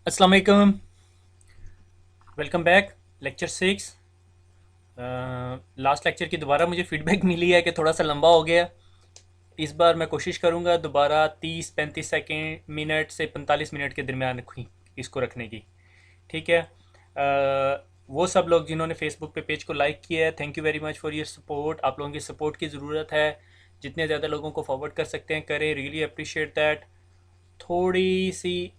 अस्सलाम वालेकुम। Welcome back. Lecture 6। Last lecture की दोबारा मुझे फीडबैक मिली है कि थोड़ा सा लंबा हो गया। इस बार मैं कोशिश करूँगा दोबारा 30-35 सेकेंड मिनट से 45 मिनट के दरमियान इसको रखने की। ठीक है। वो सब लोग जिन्होंने फेसबुक पे पेज को लाइक किया है, thank you very much for your support. आप लोगों की सपोर्ट की ज़रूरत है। जितने ज़्यादा लोगों को फॉरवर्ड कर सकते हैं करें, रियली अप्रिशिएट दैट। थोड़ी सी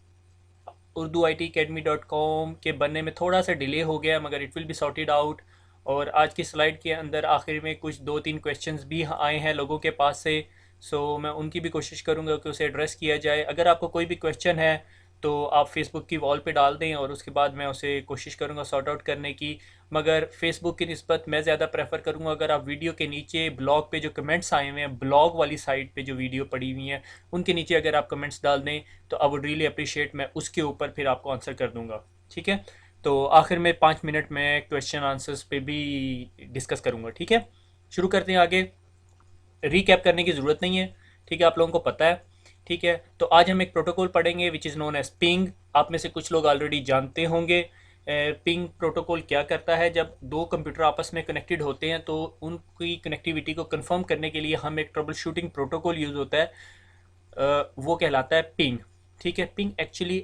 urduitacademy.com के बनने में थोड़ा सा डिले हो गया, मगर it will be sorted out. और आज की स्लाइड के अंदर आखिर में कुछ 2-3 क्वेश्चंस भी आए हैं लोगों के पास से। सो मैं उनकी भी कोशिश करूंगा कि उसे एड्रेस किया जाए। अगर आपको कोई भी क्वेश्चन है तो आप फेसबुक की वॉल पे डाल दें और उसके बाद मैं उसे कोशिश करूंगा सॉर्ट आउट करने की। मगर फेसबुक की निस्बत मैं ज़्यादा प्रेफर करूंगा अगर आप वीडियो के नीचे ब्लॉग पे जो कमेंट्स आए हुए हैं, ब्लॉग वाली साइड पे जो वीडियो पड़ी हुई हैं, उनके नीचे अगर आप कमेंट्स डाल दें तो आई वुड रियली अप्रिशिएट। मैं उसके ऊपर फिर आपको आंसर कर दूंगा। ठीक है। तो आखिर में 5 मिनट में क्वेश्चन आंसर्स पे भी डिस्कस करूंगा। ठीक है। शुरू करते हैं आगे। रीकैप करने की ज़रूरत नहीं है। ठीक है, आप लोगों को पता है। ठीक है, तो आज हम एक प्रोटोकॉल पढ़ेंगे which is known as ping. आप में से कुछ लोग ऑलरेडी जानते होंगे। पिंग प्रोटोकॉल क्या करता है। जब दो कंप्यूटर आपस में कनेक्टेड होते हैं तो उनकी कनेक्टिविटी को कंफर्म करने के लिए हम एक ट्रबल शूटिंग प्रोटोकॉल यूज़ होता है। वो कहलाता है पिंग। ठीक है। पिंग एक्चुअली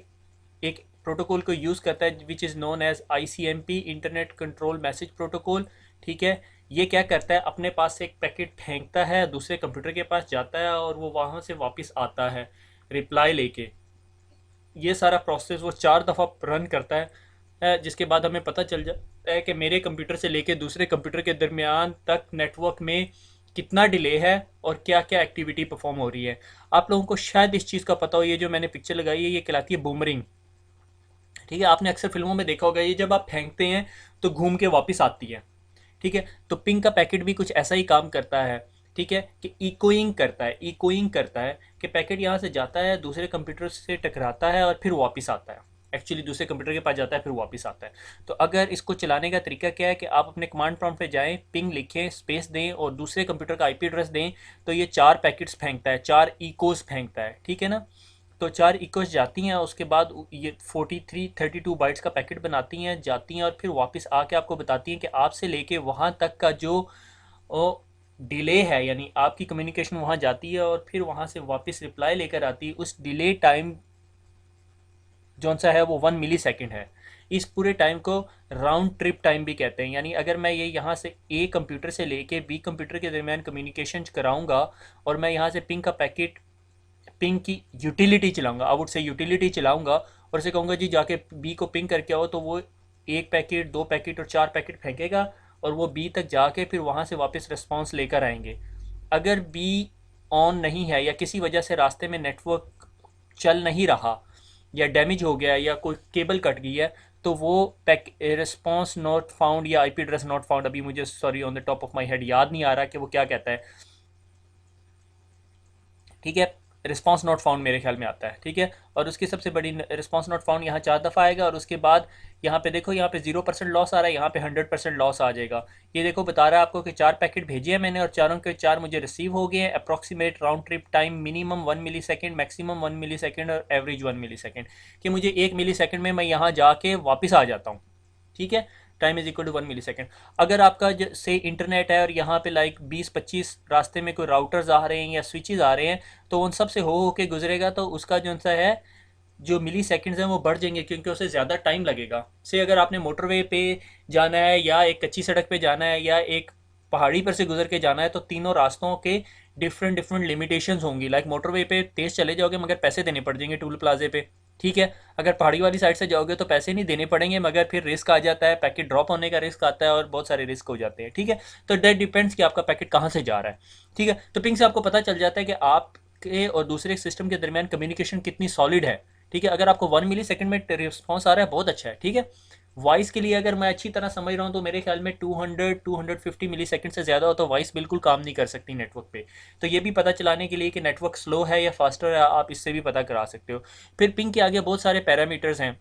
एक प्रोटोकॉल को यूज़ करता है which is known as ICMP, internet control message protocol. ठीक है। ये क्या करता है, अपने पास से एक पैकेट फेंकता है, दूसरे कंप्यूटर के पास जाता है और वो वहाँ से वापस आता है रिप्लाई लेके। ये सारा प्रोसेस वो 4 दफ़ा रन करता है, जिसके बाद हमें पता चल जाता है कि मेरे कंप्यूटर से लेके दूसरे कंप्यूटर के दरमियान तक नेटवर्क में कितना डिले है और क्या क्या एक्टिविटी परफॉर्म हो रही है। आप लोगों को शायद इस चीज़ का पता हो, ये जो मैंने पिक्चर लगाई है ये कहलाती है बूमरिंग। ठीक है, आपने अक्सर फिल्मों में देखा होगा, ये जब आप फेंकते हैं तो घूम के वापस आती है। ठीक है, तो पिंग का पैकेट भी कुछ ऐसा ही काम करता है। ठीक है, कि इकोइंग करता है। इकोइंग करता है कि पैकेट यहाँ से जाता है, दूसरे कंप्यूटर से टकराता है और फिर वापस आता है। एक्चुअली दूसरे कंप्यूटर के पास जाता है फिर वापस आता है। तो अगर इसको चलाने का तरीका क्या है कि आप अपने कमांड प्रॉम्प्ट पे जाएं, पिंग लिखें, स्पेस दें और दूसरे कंप्यूटर का IP एड्रेस दें, तो ये 4 पैकेट्स फेंकता है, 4 इकोस फेंकता है। ठीक है ना। तो 4 इक्वस जाती हैं, उसके बाद ये 32 बाइट्स का पैकेट बनाती हैं, जाती हैं और फिर वापस आके आपको बताती हैं कि आपसे लेके वहाँ तक का जो डिले है, यानी आपकी कम्युनिकेशन वहाँ जाती है और फिर वहाँ से वापस रिप्लाई लेकर आती है। उस डिले टाइम जौन सा है वो 1 मिली सेकेंड है। इस पूरे टाइम को राउंड ट्रिप टाइम भी कहते हैं। यानी अगर मैं ये यहाँ से A कंप्यूटर से लेके B कंप्यूटर के दरमियान कम्युनिकेशन कराऊंगा और मैं यहाँ से पिंग का पैकेट, पिंग की यूटिलिटी चलाऊंगा, आई वुड से यूटिलिटी चलाऊंगा और उसे कहूँगा जी जाके बी को पिंग करके आओ, तो वो 1 पैकेट, 2 पैकेट और 4 पैकेट फेंकेगा और वो बी तक जाके फिर वहाँ से वापस रिस्पॉन्स लेकर आएंगे। अगर बी ऑन नहीं है या किसी वजह से रास्ते में नेटवर्क चल नहीं रहा या डैमेज हो गया या कोई केबल कट गई है, तो वो पैक रिस्पॉन्स नॉट फाउंड या IP एड्रेस नॉट फाउंड, अभी मुझे sorry on the top of my head याद नहीं आ रहा कि वो क्या कहता है। ठीक है, रिस्पॉन्स नॉट फाउंड मेरे ख्याल में आता है। ठीक है, और उसकी सबसे बड़ी रिस्पॉन्स नॉट फाउंड यहाँ 4 दफ़ा आएगा और उसके बाद यहाँ पे देखो, यहाँ पे 0% लॉस आ रहा है, यहाँ पे 100% लॉस आ जाएगा। ये देखो बता रहा है आपको कि 4 पैकेट भेजे हैं मैंने और चारों के चार मुझे रिसीव हो गए हैं। Approximate round trip time minimum 1 मिली सेकेंड, मैक्सिमम 1 मिली सेकेंड और एवरेज 1 मिली सेकेंड, कि मुझे 1 मिली सेकेंड में मैं यहाँ जाके वापस आ जाता हूँ। ठीक है, time is equal to 1 millisecond. अगर आपका से इंटरनेट है और यहाँ पे लाइक 20-25 रास्ते में कोई राउटर्स आ रहे हैं या स्विचेस आ रहे हैं, तो उन सब से हो के गुजरेगा, तो उसका जो सा है जो मिली सेकेंड्स हैं वो बढ़ जाएंगे क्योंकि उसे ज़्यादा टाइम लगेगा। से अगर आपने मोटरवे पे जाना है या एक कच्ची सड़क पे जाना है या एक पहाड़ी पर से गुजर के जाना है, तो तीनों रास्तों के डिफरेंट डिफरेंट लिमिटेशंस होंगी। लाइक मोटरवे पे तेज़ चले जाओगे मगर पैसे देने पड़ जाएंगे टूल प्लाजे पे। ठीक है, अगर पहाड़ी वाली साइड से जाओगे तो पैसे नहीं देने पड़ेंगे मगर फिर रिस्क आ जाता है, पैकेट ड्रॉप होने का रिस्क आता है और बहुत सारे रिस्क हो जाते हैं। ठीक है, तो डेट डिपेंड्स कि आपका पैकेट कहाँ से जा रहा है। ठीक है, तो पिंग से आपको पता चल जाता है कि आपके और दूसरे सिस्टम के दरमियान कम्युनिकेशन कितनी सॉलिड है। ठीक है, अगर आपको 1 मिली सेकेंड में रिस्पॉन्स आ रहा है बहुत अच्छा है। ठीक है, वॉइस के लिए अगर मैं अच्छी तरह समझ रहा हूँ तो मेरे ख्याल में 200-250 मिली सेकेंड से ज़्यादा हो तो वॉइस बिल्कुल काम नहीं कर सकती नेटवर्क पे। तो ये भी पता चलाने के लिए कि नेटवर्क स्लो है या फास्टर है, आप इससे भी पता करा सकते हो। फिर पिंग के आगे बहुत सारे पैरामीटर्स हैं।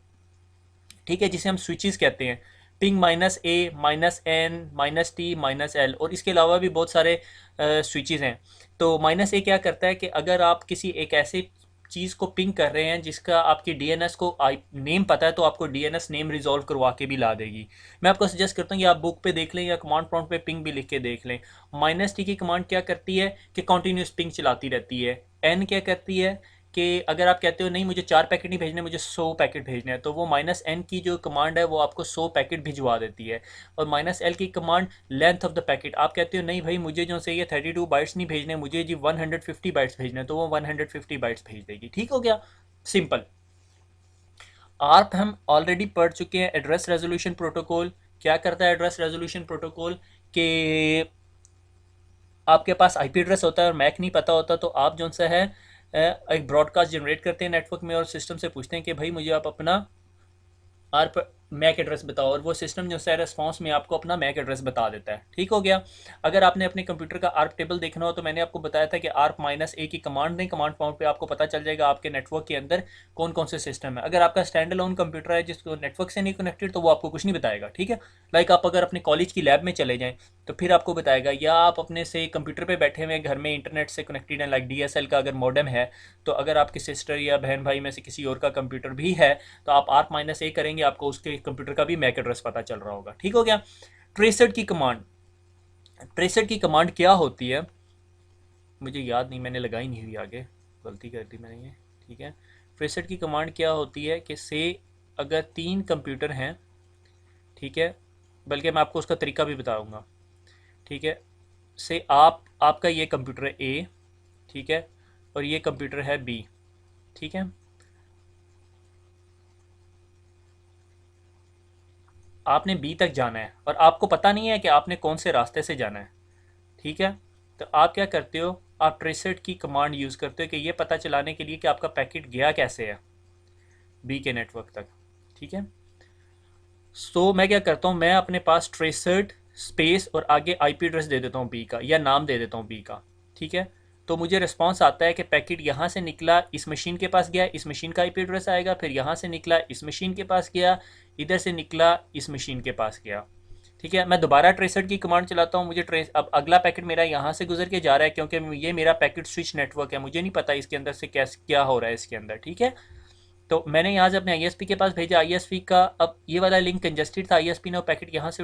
ठीक है, जिसे हम स्विचेस कहते हैं। Ping -A, -N, -T, -L और इसके अलावा भी बहुत सारे स्विचेस हैं। तो -A क्या करता है कि अगर आप किसी एक ऐसे चीज़ को पिंग कर रहे हैं जिसका आपकी डीएनएस को नेम पता है, तो आपको डीएनएस नेम रिजॉल्व करवा के भी ला देगी। मैं आपको सजेस्ट करता हूँ कि आप बुक पे देख लें या कमांड प्रॉम्प्ट पे पिंग भी लिख के देख लें। -t की कमांड क्या करती है कि कॉन्टीन्यूस पिंग चलाती रहती है। n क्या करती है कि अगर आप कहते हो नहीं मुझे 4 पैकेट नहीं भेजने, मुझे 100 पैकेट भेजने हैं, तो वो -n की जो कमांड है वो आपको 100 पैकेट भिजवा देती है। और -l की command length of the packet, आप कहते हो नहीं भाई मुझे जो से ये 32 बाइट्स नहीं भेजने, मुझे जी 150 बाइट्स भेजने, तो वो 150 बाइट्स भेज देगी। ठीक हो गया, सिंपल। आर्प हम ऑलरेडी पढ़ चुके हैं। एड्रेस रेजोल्यूशन प्रोटोकॉल क्या करता है? एड्रेस रेजोल्यूशन प्रोटोकॉल के आपके पास आईपी एड्रेस होता है और मैक नहीं पता होता, तो आप जो सा है एक ब्रॉडकास्ट जनरेट करते हैं नेटवर्क में और सिस्टम से पूछते हैं कि भाई मुझे आप अपना आर्प मैक एड्रेस बताओ, और वो सिस्टम जो है रेस्पॉन्स में आपको अपना मैक एड्रेस बता देता है। ठीक हो गया। अगर आपने अपने कंप्यूटर का आर्प टेबल देखना हो तो मैंने आपको बताया था कि आर्प -a की कमांड दें, कमांड प्रॉम्प्ट पे आपको पता चल जाएगा आपके नेटवर्क के अंदर कौन कौन से सिस्टम है। अगर आपका स्टैंड अलोन कंप्यूटर है जिसको नेटवर्क से नहीं कनेक्टेड, तो वो आपको कुछ नहीं बताएगा। ठीक है, लाइक आप अगर अपने कॉलेज की लैब में चले जाएँ तो फिर आपको बताएगा, या आप अपने से कंप्यूटर पर बैठे हुए घर में इंटरनेट से कनेक्टेड है, लाइक DSL का अगर मॉडेम है, तो अगर आपकी सिस्टर या बहन भाई में से किसी और का कंप्यूटर भी है तो आप आर्प -a करेंगे, आपको उसके कंप्यूटर का भी मैक एड्रेस पता चल रहा होगा। ठीक हो गया। ट्रेसेट की कमांड, ट्रेसेट की कमांड क्या होती है मुझे याद नहीं, मैंने लगाई नहीं हुई आगे, गलती कर दी मैंने ये। ठीक है, ट्रेसेट की कमांड क्या होती है कि से अगर 3 कंप्यूटर हैं, ठीक है, बल्कि मैं आपको उसका तरीका भी बताऊंगा। ठीक है, से आपका ये कंप्यूटर है A, ठीक है, और ये कंप्यूटर है B। ठीक है, आपने B तक जाना है और आपको पता नहीं है कि आपने कौन से रास्ते से जाना है। ठीक है, तो आप क्या करते हो, आप ट्रेसेट की कमांड यूज़ करते हो कि ये पता चलाने के लिए कि आपका पैकेट गया कैसे है B के नेटवर्क तक। ठीक है, सो मैं क्या करता हूँ, मैं अपने पास ट्रेसेट स्पेस और आगे IP एड्रेस दे देता हूँ B का, या नाम दे देता हूँ B का। ठीक है, तो मुझे रिस्पांस आता है कि पैकेट यहाँ से निकला, इस मशीन के पास गया, इस मशीन का IP एड्रेस आएगा, फिर यहाँ से निकला, इस मशीन के पास गया, इधर से निकला, इस मशीन के पास गया। ठीक है, मैं दोबारा ट्रेसेट की कमांड चलाता हूँ, मुझे ट्रेस अब अगला पैकेट मेरा यहाँ से गुजर के जा रहा है, क्योंकि ये मेरा पैकेट स्विच नेटवर्क है, मुझे नहीं पता इसके अंदर से क्या हो रहा है इसके अंदर। ठीक है, तो मैंने यहाँ से अपने ISP के पास भेजा, ISP का अब ये वाला लिंक कंजेस्टेड था, ISP ने वो पैकेट यहाँ से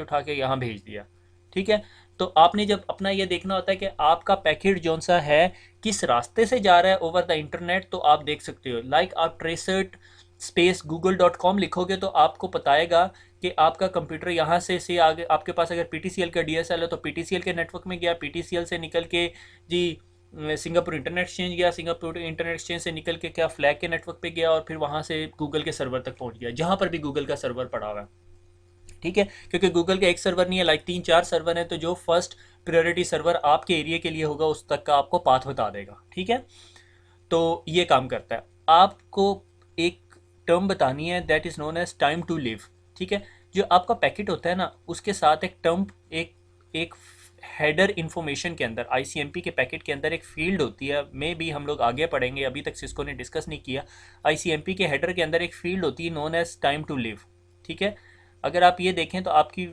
उठा के यहाँ भेज दिया। ठीक है, तो आपने जब अपना ये देखना होता है कि आपका पैकेट जौन सा है किस रास्ते से जा रहा है ओवर द इंटरनेट, तो आप देख सकते हो। लाइक आप ट्रेसेट स्पेस google.com लिखोगे तो आपको बताएगा कि आपका कंप्यूटर यहाँ से आगे, आपके पास अगर PTCL का DSL है तो PTCL के नेटवर्क में गया, PTCL से निकल के जी सिंगापुर इंटरनेट एक्सचेंज गया, सिंगापुर इंटरनेट एक्सचेंज से निकल के क्या फ्लैग के नेटवर्क पे गया, और फिर वहाँ से गूगल के सर्वर तक पहुँच गया, जहाँ पर भी गूगल का सर्वर पड़ा हुआ है। ठीक है, क्योंकि गूगल का एक सर्वर नहीं है, लाइक 3-4 सर्वर है, तो जो फर्स्ट प्रायोरिटी सर्वर आपके एरिया के लिए होगा उस तक का आपको पाथ बता देगा। ठीक है, तो ये काम करता है। आपको एक टर्म बतानी है that is known as time to live. ठीक है, जो आपका पैकेट होता है ना उसके साथ एक टर्म, एक हेडर इन्फॉर्मेशन के अंदर, ICMP के पैकेट के अंदर एक फील्ड होती है, मे भी हम लोग आगे पढ़ेंगे, अभी तक सिस्को ने डिस्कस नहीं किया। ICMP के हेडर के अंदर एक फील्ड होती है known as time to live. ठीक है, अगर आप ये देखें तो आपकी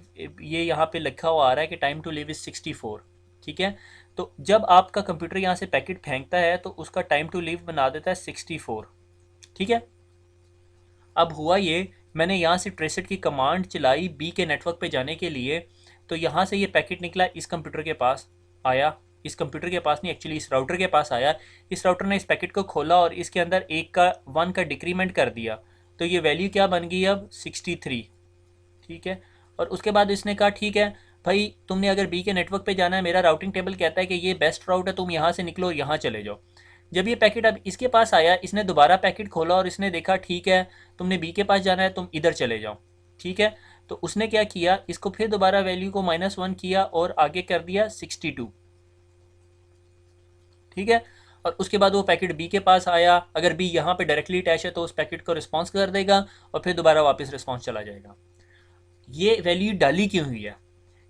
ये यहाँ पे लिखा हुआ आ रहा है कि टाइम टू लिव इज़ 64। ठीक है, तो जब आपका कंप्यूटर यहाँ से पैकेट फेंकता है तो उसका टाइम टू लिव बना देता है 64। ठीक है, अब हुआ ये, मैंने यहाँ से ट्रेसेट की कमांड चलाई B के नेटवर्क पे जाने के लिए, तो यहाँ से ये पैकेट निकला, इस कंप्यूटर के पास आया, इस कंप्यूटर के पास नहीं, एक्चुअली इस राउटर के पास आया। इस राउटर ने इस पैकेट को खोला और इसके अंदर 1 का डिक्रीमेंट कर दिया, तो ये वैल्यू क्या बन गई अब 63। ठीक है, और उसके बाद इसने कहा ठीक है भाई तुमने अगर B के नेटवर्क पे जाना है, मेरा राउटिंग टेबल कहता है कि ये बेस्ट राउट है, तुम यहाँ से निकलो और यहाँ चले जाओ। जब ये पैकेट अब इसके पास आया, इसने दोबारा पैकेट खोला और इसने देखा ठीक है तुमने B के पास जाना है, तुम इधर चले जाओ। ठीक है, तो उसने क्या किया, इसको फिर दोबारा वैल्यू को -1 किया और आगे कर दिया 62। ठीक है, और उसके बाद वो पैकेट B के पास आया, अगर B यहाँ पे डायरेक्टली अटैच है तो उस पैकेट को रिस्पॉन्स कर देगा और फिर दोबारा वापस रिस्पॉन्स चला जाएगा। ये वैल्यू डाली क्यों हुई है?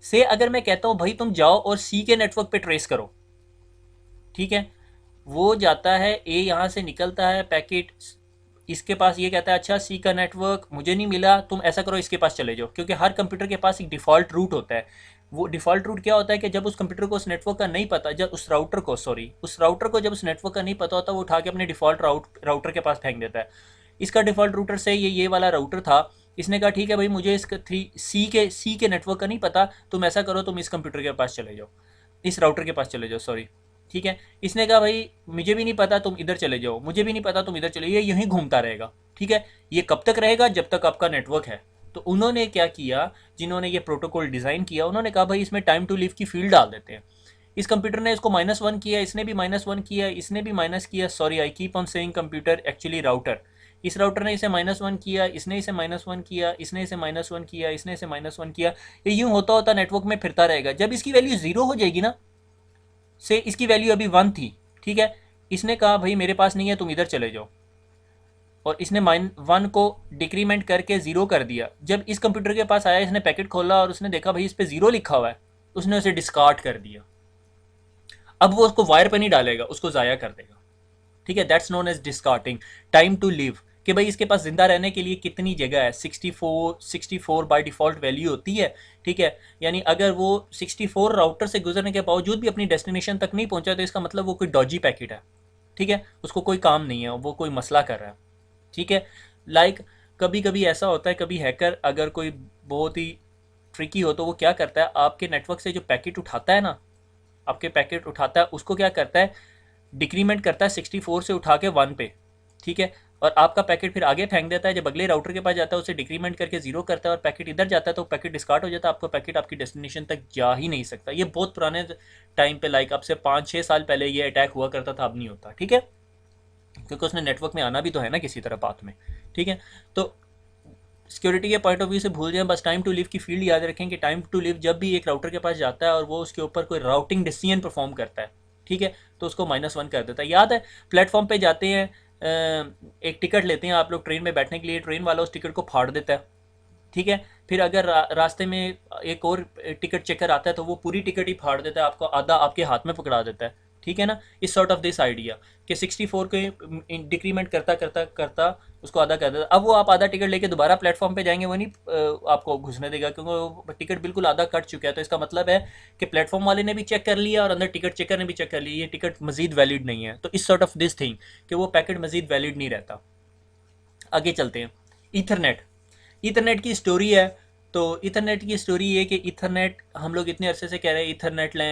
से अगर मैं कहता हूँ भाई तुम जाओ और C के नेटवर्क पे ट्रेस करो, ठीक है, वो जाता है A, यहाँ से निकलता है पैकेट इसके पास ये कहता है अच्छा सी का नेटवर्क मुझे नहीं मिला, तुम ऐसा करो इसके पास चले जाओ, क्योंकि हर कंप्यूटर के पास एक डिफ़ॉल्ट रूट होता है। वो डिफ़ॉल्ट रूट क्या होता है कि जब उस कंप्यूटर को उस नेटवर्क का नहीं पता, जब उस राउटर को जब उस नेटवर्क का नहीं पता होता, वो उठा के अपने डिफ़ॉल्ट राउटर के पास फेंक देता है। इसका डिफ़ॉल्ट रूटर से ये वाला राउटर था, इसने कहा ठीक है भाई मुझे इस सी के नेटवर्क का नहीं पता, तुम ऐसा करो तुम इस कंप्यूटर के पास चले जाओ, इस राउटर के पास चले जाओ, सॉरी। ठीक है, इसने कहा भाई मुझे भी नहीं पता तुम इधर चले जाओ, मुझे भी नहीं पता तुम इधर चले, ये यहीं घूमता रहेगा। ठीक है, ये कब तक रहेगा? जब तक आपका नेटवर्क है। तो उन्होंने क्या किया, जिन्होंने ये प्रोटोकॉल डिज़ाइन किया, उन्होंने कहा भाई इसमें टाइम टू लीव की फील्ड डाल देते हैं। इस कंप्यूटर ने इसको -1 किया, इसने भी -1 किया, इसने भी माइनस किया, sorry I keep on saying computer, actually router. इस राउटर ने इसे -1 किया, इसने इसे -1 किया, इसने इसे -1 किया, इसने इसे -1 किया, ये यूं होता होता नेटवर्क में फिरता रहेगा। जब इसकी वैल्यू 0 हो जाएगी ना, से इसकी वैल्यू अभी 1 थी, ठीक है, इसने कहा भाई मेरे पास नहीं है तुम इधर चले जाओ, और इसने -1 को डिक्रीमेंट करके 0 कर दिया। जब इस कंप्यूटर के पास आया, इसने पैकेट खोला और उसने देखा भाई इस पे 0 लिखा हुआ है, उसने उसे डिस्कार्ड कर दिया। अब वो उसको वायर पे नहीं डालेगा, उसको ज़ाया कर देगा। ठीक है, that's known as discarding. Time to live, कि भाई इसके पास जिंदा रहने के लिए कितनी जगह है, 64 बाय डिफ़ॉल्ट वैल्यू होती है। ठीक है, यानी अगर वो 64 राउटर से गुजरने के बावजूद भी अपनी डेस्टिनेशन तक नहीं पहुंचा, तो इसका मतलब वो कोई डॉजी पैकेट है। ठीक है, उसको कोई काम नहीं है, वो कोई मसला कर रहा है। ठीक है, लाइक कभी कभी ऐसा होता है, कभी हैकर अगर कोई बहुत ही ट्रिकी हो तो वो क्या करता है, आपके नेटवर्क से जो पैकेट उठाता है ना, आपके पैकेट उठाता है उसको क्या करता है, डिक्रीमेंट करता है 64 से उठा के 1 पे। ठीक है, और आपका पैकेट फिर आगे फेंक देता है, जब अगले राउटर के पास जाता है उसे डिक्रीमेंट करके 0 करता है और पैकेट इधर जाता है, तो पैकेट डिस्कार्ड हो जाता है, आपका पैकेट आपकी डेस्टिनेशन तक जा ही नहीं सकता। ये बहुत पुराने टाइम पे, लाइक अब से 5-6 साल पहले ये अटैक हुआ करता था, अब नहीं होता। ठीक है, क्योंकि उसने नेटवर्क में आना भी तो है ना किसी तरह बात में। ठीक है, तो सिक्योरिटी के पॉइंट ऑफ व्यू से भूल जाएं, बस टाइम टू लिव की फील्ड याद रखें कि टाइम टू लिव जब भी एक राउटर के पास जाता है और वो उसके ऊपर कोई राउटिंग डिसीजन परफॉर्म करता है, ठीक है, तो उसको -1 कर देता है। याद है, प्लेटफॉर्म पे जाते हैं, एक टिकट लेते हैं आप लोग ट्रेन में बैठने के लिए, ट्रेन वाला उस टिकट को फाड़ देता है। ठीक है, फिर अगर रास्ते में एक और टिकट चेकर आता है तो वो पूरी टिकट ही फाड़ देता है, आपको आधा आपके हाथ में पकड़ा देता है। ठीक है ना, इस सॉर्ट ऑफ दिस आइडिया कि 64 के डिक्रीमेंट करता करता करता उसको आधा कर देता। अब वो आप आधा टिकट लेके दोबारा प्लेटफॉर्म पे जाएंगे, वो नहीं आपको घुसने देगा, क्योंकि वो टिकट बिल्कुल आधा कट चुका है। तो इसका मतलब है कि प्लेटफॉर्म वाले ने भी चेक कर लिया और अंदर टिकट चेकर ने भी चेक कर लिया, ये टिकट मजीद वैलिड नहीं है। तो इस सॉर्ट ऑफ दिस थिंग कि वो पैकेट मजीद वैलिड नहीं रहता। आगे चलते हैं, ईथरनेट। ईथरनेट की स्टोरी है, तो ईथरनेट की स्टोरी ये कि ईथरनेट हम लोग इतने अरसे से कह रहे हैं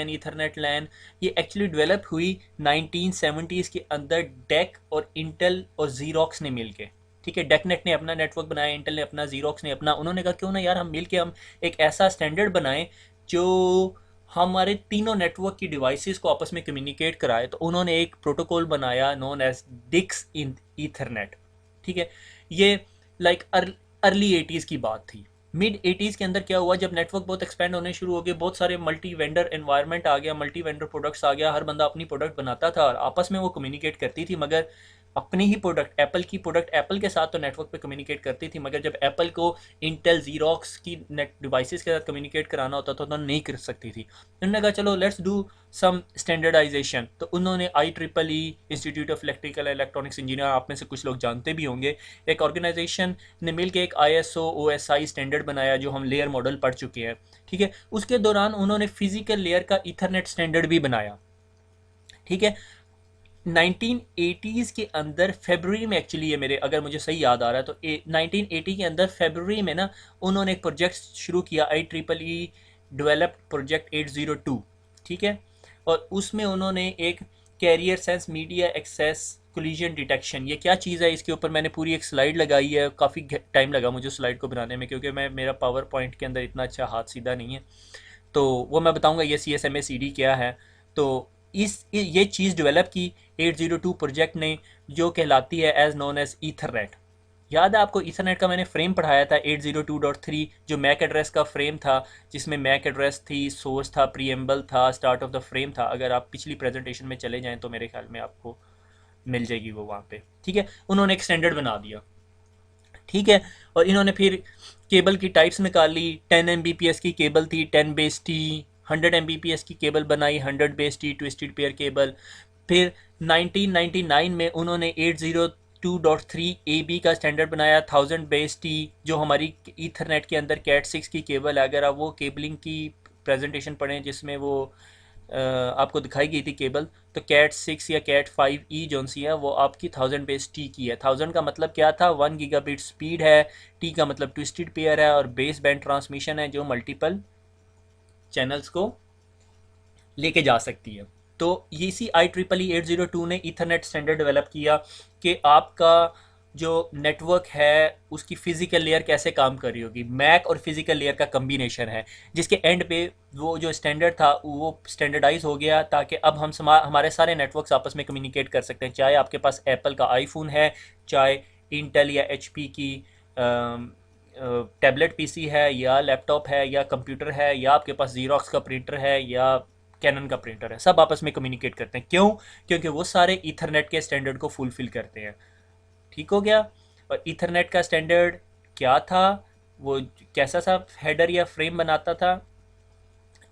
ईथरनेट लैन, ये एक्चुअली डेवलप हुई 1970s के अंदर डेक और इंटेल और जीरोक्स ने मिल के। ठीक है, डेकनेट ने अपना नेटवर्क बनाया, इंटेल ने अपना, जीरोक्स ने अपना। उन्होंने कहा क्यों ना यार हम मिल के हम एक ऐसा स्टैंडर्ड बनाएं जो हमारे तीनों नेटवर्क की डिवाइसेस को आपस में कम्युनिकेट कराए। तो उन्होंने एक प्रोटोकॉल बनाया नोन एज डिक्स इन ईथरनेट। ठीक है, ये लाइक अर्ली 80s की बात थी। मिड 80s के अंदर क्या हुआ, जब नेटवर्क बहुत एक्सपेंड होने शुरू हो गए, बहुत सारे मल्टी वेंडर एनवायरनमेंट आ गया, मल्टी वेंडर प्रोडक्ट्स आ गया, हर बंदा अपनी प्रोडक्ट बनाता था और आपस में वो कम्युनिकेट करती थी, मगर अपनी ही प्रोडक्ट, एप्पल की प्रोडक्ट एप्पल के साथ तो नेटवर्क पे कम्युनिकेट करती थी, मगर जब एप्पल को इंटेल जीरोक्स की नेट डिवाइसेस के साथ कम्युनिकेट कराना होता था तो नहीं कर सकती थी। उन्होंने कहा चलो लेट्स डू सम स्टैंडर्डाइजेशन। तो उन्होंने IEEE institute of electrical electronics engineer, आप में से कुछ लोग जानते भी होंगे, एक ऑर्गेनाइजेशन ने मिल के एक ISO OSI स्टैंडर्ड बनाया जो हम लेयर मॉडल पढ़ चुके हैं। ठीक है, उसके दौरान उन्होंने फिजिकल लेयर का ईथरनेट स्टैंडर्ड भी बनाया। ठीक है, 1980s के अंदर फरवरी में, एक्चुअली ये मेरे अगर मुझे सही याद आ रहा है तो 1980 के अंदर फरवरी में ना उन्होंने एक प्रोजेक्ट शुरू किया, IEEE डेवलप्ड प्रोजेक्ट 802। ठीक है, और उसमें उन्होंने एक carrier sense media access collision detection, ये क्या चीज़ है, इसके ऊपर मैंने पूरी एक स्लाइड लगाई है। काफ़ी टाइम लगा मुझे स्लाइड को बनाने में, क्योंकि मेरा पावर पॉइंट के अंदर इतना अच्छा हाथ सीधा नहीं है, तो वो मैं बताऊंगा ये CSMA CD क्या है। तो ये चीज़ डेवलप की 802 प्रोजेक्ट ने, जो कहलाती है एज नोन एज ईथरनेट। याद है आपको ईथरनेट का मैंने फ्रेम पढ़ाया था 802.3, जो मैक एड्रेस का फ्रेम था, जिसमें मैक एड्रेस थी, सोर्स था, प्रीएम्बल था, स्टार्ट ऑफ द फ्रेम था। अगर आप पिछली प्रेजेंटेशन में चले जाएं तो मेरे ख्याल में आपको मिल जाएगी वो वहाँ पे। ठीक है, उन्होंने एक स्टैंडर्ड बना दिया। ठीक है, और इन्होंने फिर केबल की टाइप्स निकाली। 10 Mbps की केबल थी, 10 बेस टी। 100 Mbps की केबल बनाई, 100 base T twisted pair cable. फिर 1999 में उन्होंने 802.3 AB का स्टैंडर्ड बनाया 1000 बेस टी, जो हमारी ईथरनेट के अंदर कैट 6 की केबल है। अगर आप वो केबलिंग की प्रेजेंटेशन पढ़ें जिसमें वो आपको दिखाई गई थी केबल, तो कैट 6 या कैट 5 ई जोन सी है वो आपकी 1000 बेस टी की है। 1000 का मतलब क्या था, 1 गीगाबिट स्पीड है, टी का मतलब ट्विस्टेड पेयर है, और बेस बैंड ट्रांसमिशन है जो मल्टीपल चैनल्स को लेके जा सकती है। तो इसी IEEE 802 ने ईथरनेट स्टैंडर्ड डेवलप किया कि आपका जो नेटवर्क है उसकी फिजिकल लेयर कैसे काम कर रही होगी। मैक और फिजिकल लेयर का कम्बिनेशन है, जिसके एंड पे वो जो स्टैंडर्ड था वो स्टैंडर्डाइज हो गया, ताकि अब हम हमारे सारे नेटवर्क्स आपस में कम्युनिकेट कर सकते हैं। चाहे आपके पास एप्पल का आईफोन है, चाहे इंटेल या एचपी की टैबलेट पीसी है, या लैपटॉप है, या कंप्यूटर है, या आपके पास जीरोक्स का प्रिंटर है, या कैनन का प्रिंटर है, सब आपस में कम्युनिकेट करते हैं। क्यों? क्योंकि वो सारे ईथरनेट के स्टैंडर्ड को फुलफिल करते हैं। ठीक हो गया। और ईथरनेट का स्टैंडर्ड क्या था, वो कैसा सा हेडर या फ्रेम बनाता था।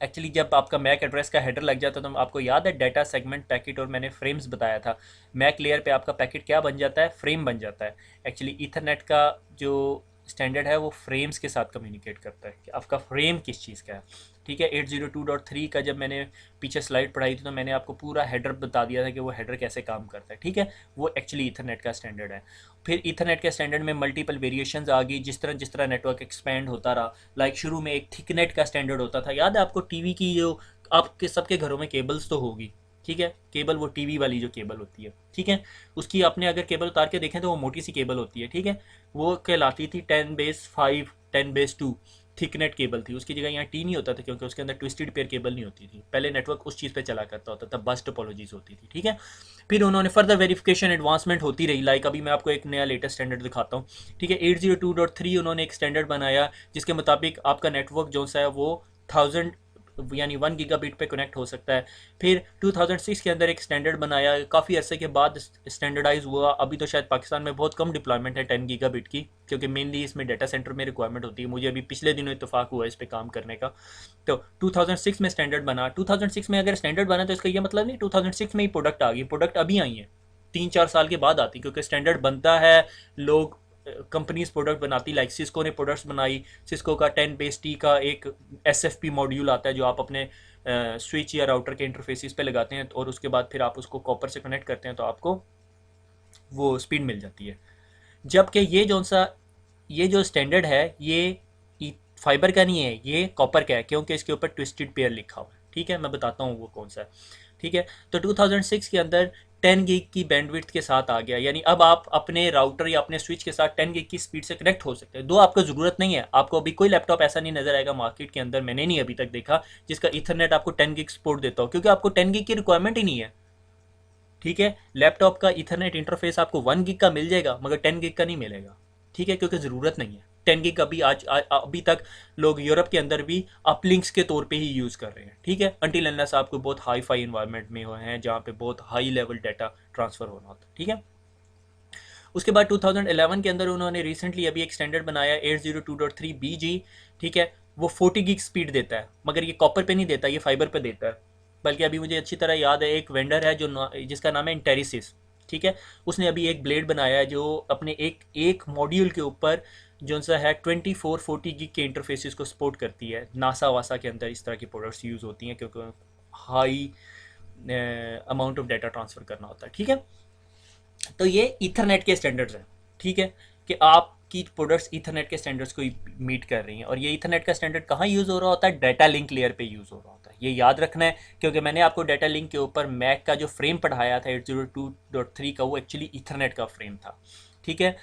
एक्चुअली जब आपका मैक एड्रेस का हेडर लग जाता है तो आपको याद है डाटा सेगमेंट पैकेट, और मैंने फ्रेम्स बताया था। मैक लेयर पे आपका पैकेट क्या बन जाता है, फ्रेम बन जाता है। एक्चुअली ईथरनेट का जो स्टैंडर्ड है वो फ्रेम्स के साथ कम्युनिकेट करता है कि आपका फ्रेम किस चीज़ का है। ठीक है, 802.3 का जब मैंने पीछे स्लाइड पढ़ाई थी तो मैंने आपको पूरा हेडर बता दिया था कि वो हेडर कैसे काम करता है। ठीक है, वो एक्चुअली ईथरनेट का स्टैंडर्ड है। फिर ईथरनेट के स्टैंडर्ड में मल्टीपल वेरिएशंस आ गई, जिस तरह नेटवर्क एक्सपेंड होता रहा। लाइक शुरू में एक थिकनेट का स्टैंडर्ड होता था, याद है आपको? टीवी की जो आपके सबके घरों में केबल्स तो होगी, ठीक है, केबल वो टीवी वाली जो केबल होती है, ठीक है, उसकी आपने अगर केबल उतार के देखें तो वो मोटी सी केबल होती है। ठीक है, वो कहलाती थी 10/5, 10/2 थिकनेट केबल थी। उसकी जगह यहाँ टी नहीं होता था क्योंकि उसके अंदर ट्विस्टेड पेयर केबल नहीं होती थी। पहले नेटवर्क उस चीज़ पे चला करता होता था, बस टोपोलॉजीज होती थी। ठीक है, फिर उन्होंने फर्दर वेरिफिकेशन एडवांसमेंट होती रही। लाइक अभी मैं आपको एक नया लेटेस्ट स्टैंडर्ड दिखाता हूँ। ठीक है, 802.3 उन्होंने एक स्टैंडर्ड बनाया जिसके मुताबिक आपका नेटवर्क जो सा है वो 1000 यानी 1 गीगाबिट पे कनेक्ट हो सकता है। फिर 2006 के अंदर एक स्टैंडर्ड बनाया, काफ़ी अरसे के बाद स्टैंडर्डाइज हुआ। अभी तो शायद पाकिस्तान में बहुत कम डिप्लॉयमेंट है 10 गीगाबिट की, क्योंकि मेनली इसमें डाटा सेंटर में रिक्वायरमेंट होती है। मुझे अभी पिछले दिनों इत्तेफाक हुआ इस पर काम करने का। तो 2006 में स्टैंडर्ड बना। 2006 में अगर स्टैंडर्ड बना तो इसका ये मतलब नहीं 2006 में ही प्रोडक्ट आ गई। प्रोडक्ट अभी आई है, 3-4 साल के बाद आती, क्योंकि स्टैंडर्ड बनता है, लोग कंपनीज प्रोडक्ट बनाती। लाइक सिस्को ने प्रोडक्ट्स बनाई। सिस्को का 10/T का एक SFP मॉड्यूल आता है जो आप अपने स्विच या राउटर के इंटरफेसिस पे लगाते हैं, और उसके बाद फिर आप उसको कॉपर से कनेक्ट करते हैं तो आपको वो स्पीड मिल जाती है। जबकि ये जो स्टैंडर्ड है ये फाइबर का नहीं है, ये कॉपर का है, क्योंकि इसके ऊपर ट्विस्टेड पेयर लिखा हुआ है। ठीक है, मैं बताता हूँ वो कौन सा है। ठीक है, तो 2006 के अंदर 10 गीग की बैंडविड्थ के साथ आ गया, यानी अब आप अपने राउटर या अपने स्विच के साथ 10 गीग की स्पीड से कनेक्ट हो सकते हैं। दो आपको ज़रूरत नहीं है। आपको अभी कोई लैपटॉप ऐसा नहीं नजर आएगा मार्केट के अंदर, मैंने नहीं अभी तक देखा, जिसका इथरनेट आपको 10 गीग सपोर्ट देता हो, क्योंकि आपको 10 गीग की रिक्वायरमेंट ही नहीं है। ठीक है, लैपटॉप का इथरनेट इंटरफेस आपको 1 गीग का मिल जाएगा मगर 10 गीग का नहीं मिलेगा। ठीक है, क्योंकि ज़रूरत नहीं है। 10 गीग अभी तक लोग यूरोप के अंदर भी अपलिंक्स के तौर पे ही यूज़ कर रहे हैं। ठीक है, अंटिल अनलेस आपको बहुत हाई फाई इन्वायरमेंट में हुए हैं जहाँ पे बहुत हाई लेवल डाटा ट्रांसफ़र होना होता है। ठीक है, उसके बाद 2011 के अंदर उन्होंने रिसेंटली अभी एक स्टैंडर्ड बनाया 802.3 BG। ठीक है, वो 40 गीग स्पीड देता है, मगर ये कॉपर पे नहीं देता, ये फाइबर पे देता है। बल्कि अभी मुझे अच्छी तरह याद है, एक वेंडर है जिसका नाम है इंटेरिसिस। ठीक है, उसने अभी एक ब्लेड बनाया है जो अपने एक मॉड्यूल के ऊपर जो सा है 24-40 गीग के इंटरफेसिस को सपोर्ट करती है। नासा वासा के अंदर इस तरह की प्रोडक्ट्स यूज़ होती हैं क्योंकि high amount of data transfer करना होता है। ठीक है, तो ये ईथरनेट के स्टैंडर्ड्स हैं। ठीक है, कि आपकी प्रोडक्ट्स ईथरनेट के स्टैंडर्ड्स को मीट कर रही हैं। और ये ईथरनेट का स्टैंडर्ड कहाँ यूज़ हो रहा होता है? डाटा लिंक लेयर पे यूज़ हो रहा होता है। ये याद रखना है, क्योंकि मैंने आपको डाटा लिंक के ऊपर मैक का जो फ्रेम पढ़ाया था 802.3 का, वो एक्चुअली ईथरनेट का फ्रेम था। ठीक है,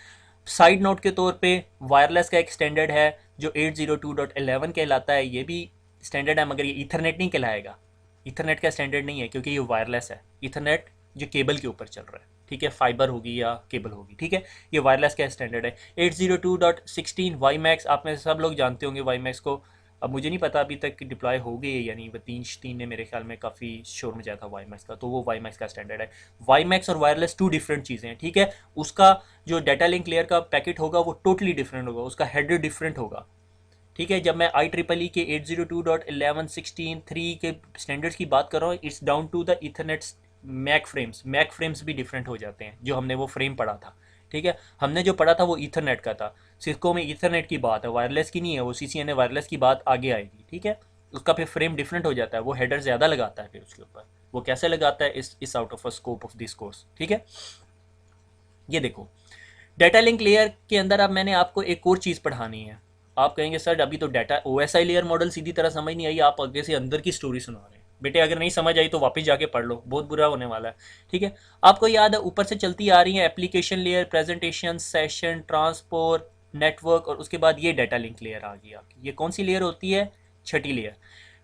साइड नोट के तौर पे वायरलेस का एक स्टैंडर्ड है जो 802.11 कहलाता है। ये भी स्टैंडर्ड है मगर ये ईथरनेट नहीं कहलाएगा। ईथरनेट का स्टैंडर्ड नहीं है क्योंकि ये वायरलेस है। ईथरनेट जो केबल के ऊपर चल रहा है, ठीक है, फाइबर होगी या केबल होगी। ठीक है, ये वायरलेस का स्टैंडर्ड है। 802.16 वाईमैक्स, आप में से सब लोग जानते होंगे वाईमैक्स को। अब मुझे नहीं पता अभी तक डिप्लॉय हो गई है, यानी वो तीन ने मेरे ख्याल में काफ़ी शोर मचाया था वाईमैक्स का, तो वो वाईमैक्स का स्टैंडर्ड है। वाईमैक्स और वायरलेस टू डिफरेंट चीज़ें हैं। ठीक है, उसका जो डाटा लिंक लेयर का पैकेट होगा वो टोटली डिफरेंट होगा, उसका हेडर डिफरेंट होगा। ठीक है, जब मैं IEEE के 802.11.16.3 के स्टैंडर्ड्स की बात कर रहा हूँ, it's down to the ethernet MAC frames भी डिफरेंट हो जाते हैं, जो हमने वो फ्रेम पढ़ा था ठीक है, हमने जो पढ़ा था वो ईथरनेट का था, सिस्को में ईथरनेट की बात है, वायरलेस की नहीं है, वो CCNA वायरलेस की बात आगे आएगी, ठीक है। उसका फिर फ्रेम डिफरेंट हो जाता है, वो हेडर ज़्यादा लगाता है फिर उसके ऊपर, वो कैसे लगाता है इस out of a scope of this course, ठीक है। ये देखो डाटा लिंक लेयर के अंदर अब मैंने आपको एक और चीज़ पढ़ानी है। आप कहेंगे सर अभी तो डाटा OSI लेयर मॉडल सीधी तरह समझ नहीं आई, आप आगे से अंदर की स्टोरी सुना रहे हैं। बेटे अगर नहीं समझ आई तो वापस जाके पढ़ लो, बहुत बुरा होने वाला है, ठीक है। आपको याद है ऊपर से चलती आ रही है application layer, presentation, session, transport, network, और उसके बाद ये डाटा लिंक लेयर आ गई आपकी। ये कौन सी लेयर होती है? छठी लेयर।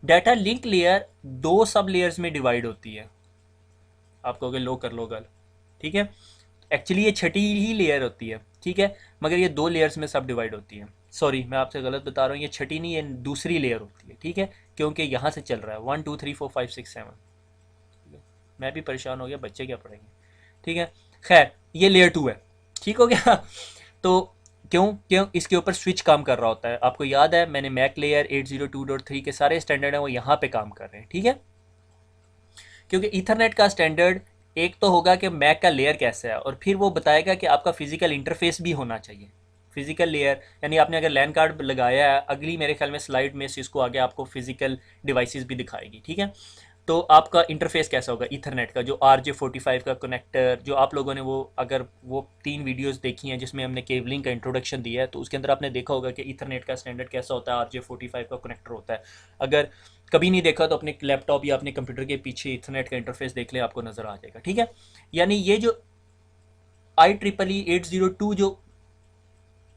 डाटा लिंक लेयर दो सब लेयर्स में डिवाइड होती है। आप कहोगे लो कर लो गल, ठीक है। एक्चुअली ये छठी ही लेयर होती है, ठीक है, मगर ये दो लेयर्स में सब डिवाइड होती है। सॉरी मैं आपसे गलत बता रहा हूँ, ये छठी नहीं, ये दूसरी लेयर होती है, ठीक है, क्योंकि यहाँ से चल रहा है 1 2 3 4 5 6 7। मैं भी परेशान हो गया, बच्चे क्या पढ़ेंगे, ठीक है। खैर ये लेयर 2 है, ठीक हो गया। तो क्यों क्यों इसके ऊपर स्विच काम कर रहा होता है, आपको याद है मैंने मैक लेयर 802.3 के सारे स्टैंडर्ड हैं वो यहाँ पे काम कर रहे हैं, ठीक है। क्योंकि ईथरनेट का स्टैंडर्ड एक तो होगा कि मैक का लेयर कैसा है, और फिर वो बताएगा कि आपका फिजिकल इंटरफेस भी होना चाहिए। फिजिकल लेयर यानी आपने अगर लैन कार्ड लगाया है, अगली मेरे ख्याल में स्लाइड में इसको आगे आपको फिजिकल डिवाइसेस भी दिखाएगी, ठीक है। तो आपका इंटरफेस कैसा होगा ईथरनेट का, जो RJ45 का कनेक्टर, जो आप लोगों ने वो अगर वो 3 वीडियोस देखी हैं जिसमें हमने केबलिंग का इंट्रोडक्शन दिया है, तो उसके अंदर आपने देखा होगा कि ईथरनेट का स्टैंडर्ड कैसा होता है, RJ45 का कनेक्टर होता है। अगर कभी नहीं देखा तो अपने लैपटॉप या अपने कंप्यूटर के पीछे ईथरनेट का इंटरफेस देख लें, आपको नज़र आ जाएगा, ठीक है। यानी ये जो IEEE 802 जो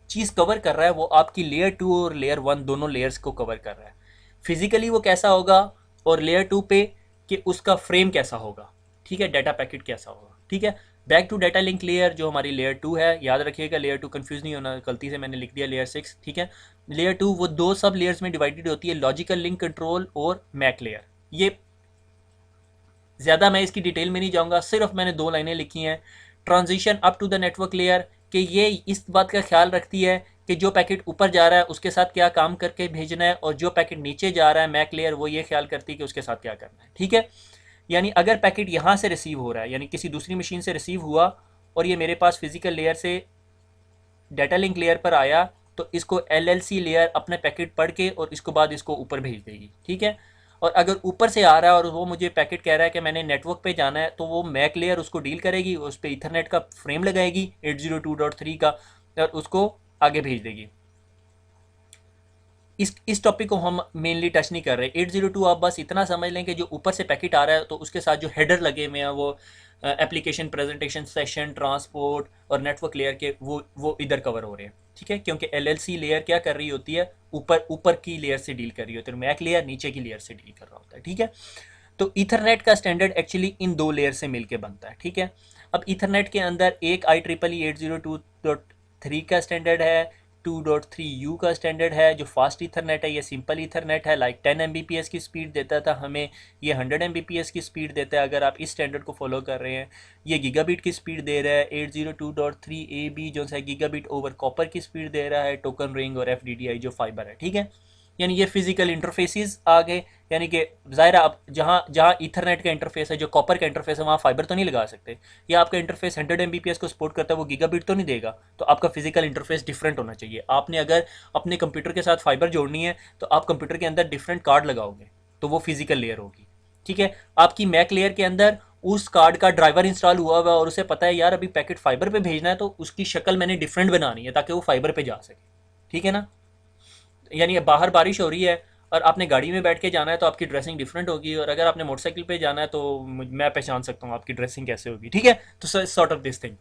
चीज़ कवर कर रहा है वो आपकी लेयर 2 और लेयर 1 दोनों लेयर्स को कवर कर रहा है। फिजिकली वो कैसा होगा, और लेयर 2 पे कि उसका फ्रेम कैसा होगा, ठीक है, डाटा पैकेट कैसा होगा, ठीक है। Back to data link layer जो हमारी लेयर 2 है, याद रखिएगा लेयर 2 कंफ्यूज नहीं होना, गलती से मैंने लिख दिया लेयर 6, ठीक है। लेयर 2 वो दो सब लेयर्स में डिवाइडेड होती है, लॉजिकल लिंक कंट्रोल और मैक लेयर। ये ज़्यादा मैं इसकी डिटेल में नहीं जाऊँगा, सिर्फ मैंने 2 लाइनें लिखी हैं। Transition up to the network layer कि ये इस बात का ख्याल रखती है कि जो पैकेट ऊपर जा रहा है उसके साथ क्या काम करके भेजना है, और जो पैकेट नीचे जा रहा है मैक लेयर वो ये ख्याल करती है कि उसके साथ क्या करना है, ठीक है। यानी अगर पैकेट यहाँ से रिसीव हो रहा है, यानी किसी दूसरी मशीन से रिसीव हुआ और ये मेरे पास फिजिकल लेयर से डाटा लिंक लेयर पर आया, तो इसको LLC लेयर अपने पैकेट पढ़ के और इसको बाद इसको ऊपर भेज देगी, ठीक है। और अगर ऊपर से आ रहा है और वो मुझे पैकेट कह रहा है कि मैंने नेटवर्क पे जाना है, तो वो मैक लेयर उसको डील करेगी, उस पर ईथरनेट का फ्रेम लगाएगी 802.3 का, और उसको आगे भेज देगी। इस टॉपिक को हम मेनली टच नहीं कर रहे। 802 आप बस इतना समझ लें कि जो ऊपर से पैकेट आ रहा है तो उसके साथ जो हेडर लगे हुए हैं वो एप्लीकेशन, प्रेजेंटेशन, सेशन, ट्रांसपोर्ट और नेटवर्क लेयर के वो इधर कवर हो रहे हैं, ठीक है। क्योंकि LLC लेयर क्या कर रही होती है, ऊपर ऊपर की लेयर से डील कर रही होती है, मैक लेयर नीचे की लेयर से डील कर रहा होता है, ठीक है। तो ईथरनेट का स्टैंडर्ड एक्चुअली इन दो लेयर से मिलके बनता है, ठीक है। अब ईथरनेट के अंदर एक IEEE 802.3 का स्टैंडर्ड है, 2.3U का स्टैंडर्ड है जो फास्ट ईथरनेट है, ये सिंपल ईथरनेट है, लाइक 10 Mbps की स्पीड देता था हमें, ये 100 Mbps की स्पीड देता है अगर आप इस स्टैंडर्ड को फॉलो कर रहे हैं। ये गीगाबिट की स्पीड दे रहा है, 802.3AB जो है गीगाबिट ओवर कॉपर की स्पीड दे रहा है, टोकन रिंग और FDDI जो फाइबर है, ठीक है। यानी ये फिजिकल इंटरफेसेस आ गए, यानी कि ज़ाहिर अब जहाँ जहाँ ईथरनेट का इंटरफेस है, जो कॉपर का इंटरफेस है, वहाँ फाइबर तो नहीं लगा सकते, या आपका इंटरफेस 100 Mbps को सपोर्ट करता है वो गीगाबिट तो नहीं देगा, तो आपका फिजिकल इंटरफेस डिफरेंट होना चाहिए। आपने अगर अपने कंप्यूटर के साथ फाइबर जोड़नी है तो आप कंप्यूटर के अंदर डिफरेंट कार्ड लगाओगे, तो वो फिजिकल लेयर होगी, ठीक है। आपकी मैक लेयर के अंदर उस कार्ड का ड्राइवर इंस्टॉल हुआ हुआ और उसे पता है यार अभी पैकेट फाइबर पे भेजना है, तो उसकी शक्ल मैंने डिफरेंट बनानी है ताकि वो फाइबर पे जा सके, ठीक है ना। यानी बाहर बारिश हो रही है और आपने गाड़ी में बैठ के जाना है तो आपकी ड्रेसिंग डिफरेंट होगी, और अगर आपने मोटरसाइकिल पे जाना है तो मैं पहचान सकता हूँ आपकी ड्रेसिंग कैसे होगी, ठीक है। तो sort of this thing,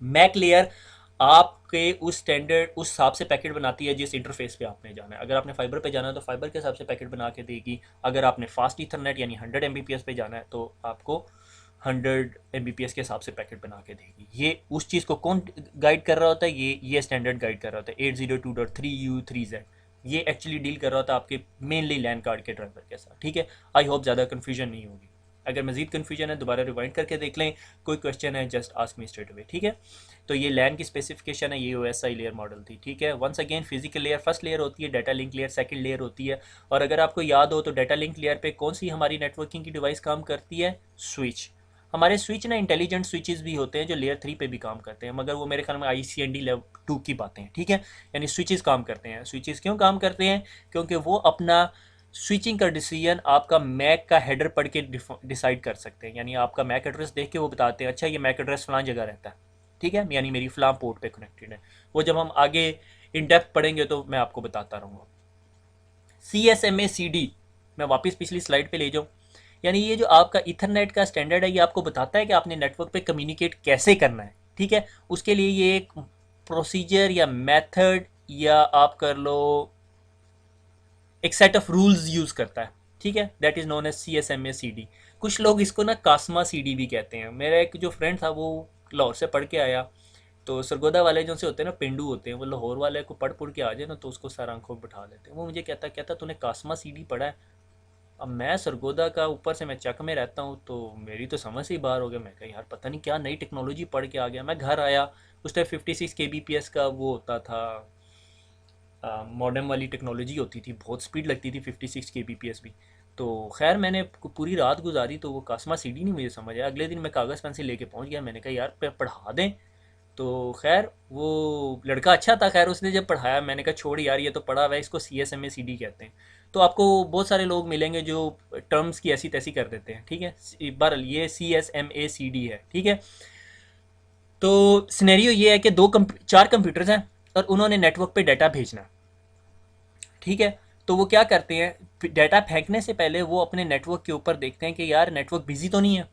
MAC layer आपके उस स्टैंडर्ड उस हिसाब से पैकेट बनाती है जिस इंटरफेस पे आपने जाना है। अगर आपने फाइबर पे जाना है तो फाइबर के हिसाब से पैकेट बना के देगी, अगर आपने फास्ट ईथरनेट यानी 100 Mbps पे जाना है तो आपको 100 Mbps के हिसाब से पैकेट बना के देगी। ये उस चीज़ को कौन गाइड कर रहा होता है, ये स्टैंडर्ड गाइड कर रहा होता है 802.3U3Z। ये एक्चुअली डील कर रहा होता है आपके मेनली लैन कार्ड के ड्राइवर के साथ, ठीक है। आई होप ज़्यादा कन्फ्यूजन नहीं होगी, अगर मजीद कन्फ्यूजन है दोबारा रिवाइंड करके देख लें, कोई क्वेश्चन है just ask me straight away, ठीक है। तो ये लैन की स्पेसिफिकेशन है, ये OSI लेयर मॉडल थी, ठीक है। Once again physical layer first layer होती है, data link layer second layer होती है। और अगर आपको याद हो तो डाटा लिंक लेयर पे कौन सी हमारी नेटवर्किंग की डिवाइस काम करती है, स्विच। हमारे स्विच ना इंटेलिजेंट स्विचेस भी होते हैं जो लेयर 3 पे भी काम करते हैं, मगर वो मेरे ख्याल में ICND लेवल 2 की बातें हैं, ठीक है। यानी स्विचेस काम करते हैं। स्विचेस क्यों काम करते हैं? क्योंकि वो अपना स्विचिंग का डिसीजन आपका मैक का हेडर पढ़ के डिसाइड कर सकते हैं। यानी आपका मैक एड्रेस देख के वो बताते हैं अच्छा ये मैक एड्रेस फलां जगह रहता है, ठीक है, यानी मेरी फलां पोर्ट पे कनेक्टेड है। वो जब हम आगे इन डेप्थ पढ़ेंगे तो मैं आपको बताता रहूँगा। CSMA CD, मैं वापस पिछली स्लाइड पे ले जाऊँ। यानी ये जो आपका इथरनेट का स्टैंडर्ड है ये आपको बताता है कि आपने नेटवर्क पे कम्युनिकेट कैसे करना है, ठीक है। उसके लिए ये एक प्रोसीजर या मेथड या आप कर लो एक सेट ऑफ रूल्स यूज़ करता है, ठीक है। That is known as CSMA CD। कुछ लोग इसको ना कास्मा CD भी कहते हैं। मेरा एक जो फ्रेंड था वो लाहौर से पढ़ के आया, तो सरगोदा वाले जो से होते हैं ना, पेंडू होते हैं, वो लाहौर वाले को पढ़ के आ जाए ना तो उसको सर आंखों में बैठा देते हैं। वो मुझे कहता कहता तूने कास्मा CD पढ़ा है? अब मैं सरगोदा का, ऊपर से मैं चक में रहता हूँ, तो मेरी तो समझ से ही बाहर हो गया। मैं कहा यार पता नहीं क्या नई टेक्नोलॉजी पढ़ के आ गया। मैं घर आया, उस टाइम 56 kbps का वो होता था, मॉडेम वाली टेक्नोलॉजी होती थी, बहुत स्पीड लगती थी 56 kbps भी। तो खैर मैंने पूरी रात गुजारी, तो वो कास्मा CD नहीं मुझे समझ आया। अगले दिन मैं कागज़ पेंसिल लेके पहुंच गया, मैंने कहा यार पढ़ा दें। तो खैर वो लड़का अच्छा था, खैर उसने जब पढ़ाया मैंने कहा छोड़ यार ये तो पढ़ा हुआ है, इसको CSMA CD कहते हैं। तो आपको बहुत सारे लोग मिलेंगे जो टर्म्स की ऐसी तैसी कर देते हैं, ठीक है। बहरहाल ये CSMA CD है, ठीक है। तो सिनेरियो ये है कि चार कंप्यूटर्स हैं और उन्होंने नेटवर्क पे डाटा भेजना है, ठीक है। तो वो क्या करते हैं, डाटा फेंकने से पहले वो अपने नेटवर्क के ऊपर देखते हैं कि यार नेटवर्क बिजी तो नहीं है,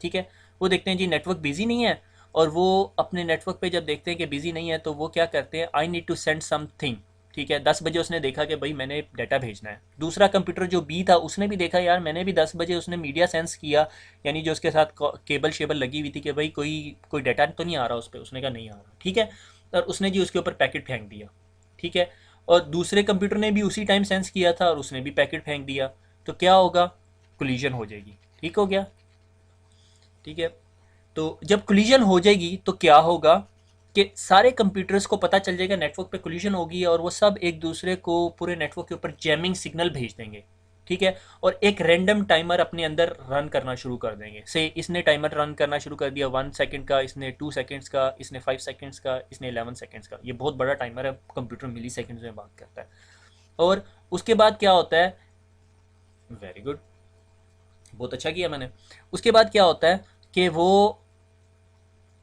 ठीक है। वो देखते हैं जी नेटवर्क बिजी नहीं है, और वो अपने नेटवर्क पे जब देखते हैं कि बिजी नहीं है तो वो क्या करते हैं, I need to send something, ठीक है। 10 बजे उसने देखा कि भाई मैंने डाटा भेजना है। दूसरा कंप्यूटर जो B था उसने भी देखा यार मैंने भी 10 बजे, उसने मीडिया सेंस किया, यानी जो उसके साथ केबल शेबल लगी हुई थी कि भाई कोई कोई डाटा तो नहीं आ रहा उस पर, उसने कहा नहीं आ रहा, ठीक है। और उसने जी उसके ऊपर पैकेट फेंक दिया, ठीक है। और दूसरे कंप्यूटर ने भी उसी टाइम सेंस किया था और उसने भी पैकेट फेंक दिया। तो क्या होगा, कोलिजन हो जाएगी, ठीक हो गया, ठीक है। तो जब कोलिजन हो जाएगी तो क्या होगा कि सारे कंप्यूटर्स को पता चल जाएगा नेटवर्क पे कोलिजन होगी, और वो सब एक दूसरे को पूरे नेटवर्क के ऊपर जैमिंग सिग्नल भेज देंगे, ठीक है। और एक रैंडम टाइमर अपने अंदर रन करना शुरू कर देंगे। से इसने टाइमर रन करना शुरू कर दिया 1 सेकंड का, इसने 2 सेकंड्स का, इसने 5 सेकंड्स का, इसने 11 सेकंड्स का। ये बहुत बड़ा टाइमर है, कंप्यूटर मिली सेकंड्स में बात करता है। और उसके बाद क्या होता है, वेरी गुड, बहुत अच्छा किया मैंने। उसके बाद क्या होता है कि वो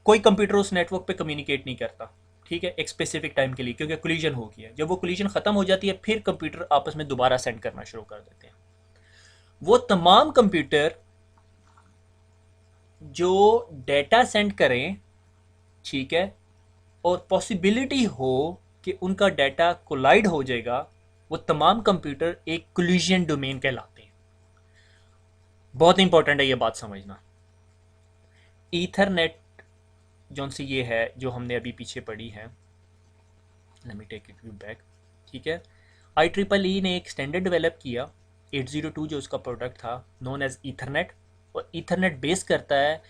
कोई कंप्यूटर उस नेटवर्क पे कम्युनिकेट नहीं करता, ठीक है, एक स्पेसिफिक टाइम के लिए, क्योंकि कोलिजन हो गया है। जब वो कोलिजन खत्म हो जाती है फिर कंप्यूटर आपस में दोबारा सेंड करना शुरू कर देते हैं। वो तमाम कंप्यूटर जो डेटा सेंड करें, ठीक है, और पॉसिबिलिटी हो कि उनका डाटा कोलाइड हो जाएगा, वो तमाम कंप्यूटर एक कोलिजन डोमेन कहलाते हैं। बहुत इंपॉर्टेंट है ये बात समझना। ईथरनेट जो सी ये है जो हमने अभी पीछे पढ़ी है, let me take it you back, ठीक है। IEEE ने एक स्टैंडर्ड डेवलप किया 802 जो उसका प्रोडक्ट था, नोन एज ईथरनेट। और ईथरनेट बेस करता है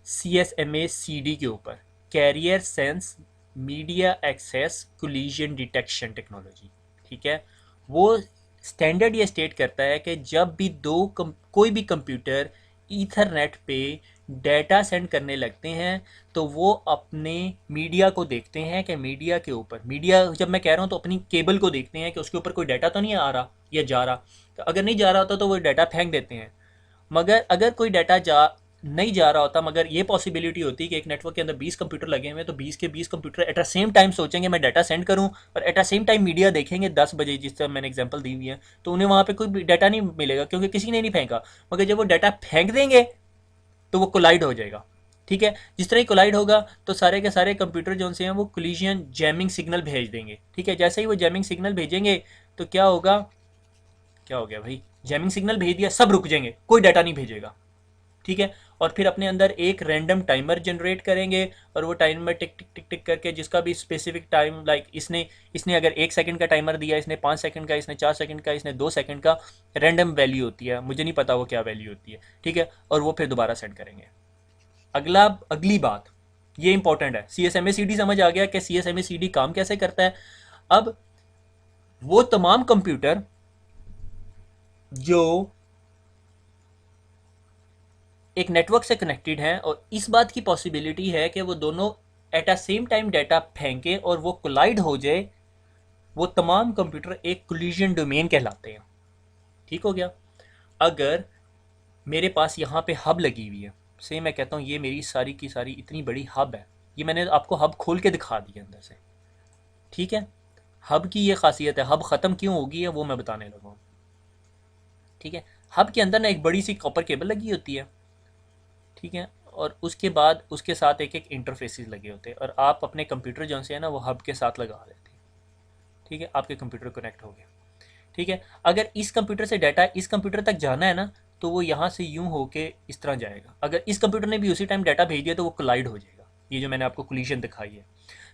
CSMA CD के ऊपर, carrier sense media access collision detection technology, ठीक है। वो स्टैंडर्ड ये स्टेट करता है कि जब भी कोई भी कंप्यूटर ईथरनेट पे डेटा सेंड करने लगते हैं तो वो अपने मीडिया को देखते हैं कि मीडिया के ऊपर, मीडिया जब मैं कह रहा हूँ तो अपनी केबल को देखते हैं कि उसके ऊपर कोई डाटा तो नहीं आ रहा या जा रहा। तो अगर नहीं जा रहा होता तो वो डाटा फेंक देते हैं। मगर अगर कोई डाटा नहीं जा रहा होता, मगर ये पॉसिबिलिटी होती कि एक नेटवर्क के अंदर 20 कंप्यूटर लगे हुए हैं, तो 20 के 20 computer at the same time सोचेंगे मैं डाटा सेंड करूं, और at the same time media देखेंगे 10 बजे, जिस तरह मैंने एग्जांपल दी हुई है, तो उन्हें वहां पे कोई डाटा नहीं मिलेगा क्योंकि किसी ने नहीं फेंका। मगर जब वो डाटा फेंक देंगे तो वो कोलाइड हो जाएगा, ठीक है। जिस तरह ही कोलाइड होगा तो सारे के सारे कंप्यूटर जो से हैं वो कोलिजन जैमिंग सिग्नल भेज देंगे, ठीक है। जैसे ही वो जैमिंग सिग्नल भेजेंगे तो क्या होगा, क्या हो गया भाई, जैमिंग सिग्नल भेज दिया, सब रुक जाएंगे, कोई डाटा नहीं भेजेगा, ठीक है। और फिर अपने अंदर एक रैंडम टाइमर जनरेट करेंगे, और वो टाइमर टिक टिक टिक टिक करके जिसका भी स्पेसिफिक टाइम, लाइक इसने अगर 1 सेकंड का टाइमर दिया, इसने 5 सेकंड का, इसने 4 सेकंड का, इसने 2 सेकंड का, रैंडम वैल्यू होती है, मुझे नहीं पता वो क्या वैल्यू होती है, ठीक है। और वो फिर दोबारा सेंड करेंगे। अगली बात ये इंपॉर्टेंट है, CSMA CD समझ आ गया कि CSMA CD काम कैसे करता है। अब वो तमाम कंप्यूटर जो एक नेटवर्क से कनेक्टेड हैं और इस बात की पॉसिबिलिटी है कि वो दोनों at a same time data फेंके और वो कोलाइड हो जाए, वो तमाम कंप्यूटर एक कोलिजन डोमेन कहलाते हैं। ठीक हो गया। अगर मेरे पास यहाँ पे हब लगी हुई है, से मैं कहता हूँ ये मेरी सारी की सारी इतनी बड़ी हब है, ये मैंने आपको हब खोल के दिखा दी अंदर से। ठीक है, हब की ये खासियत है, हब ख़त्म क्यों होगी है वो मैं बताने लगा हूँ। ठीक है, हब के अंदर ना एक बड़ी सी कॉपर केबल लगी होती है। ठीक है, और उसके बाद उसके साथ एक एक इंटरफेसेस लगे होते हैं और आप अपने कंप्यूटर जो से है ना वो हब के साथ लगा देते हैं। ठीक है, आपके कंप्यूटर कनेक्ट हो गया। ठीक है, अगर इस कंप्यूटर से डाटा इस कंप्यूटर तक जाना है ना तो वो यहाँ से यूं होके इस तरह जाएगा। अगर इस कंप्यूटर ने भी उसी टाइम डाटा भेज दिया तो वो कोलाइड हो जाएगा। ये जो मैंने आपको कोलिजन दिखाई है।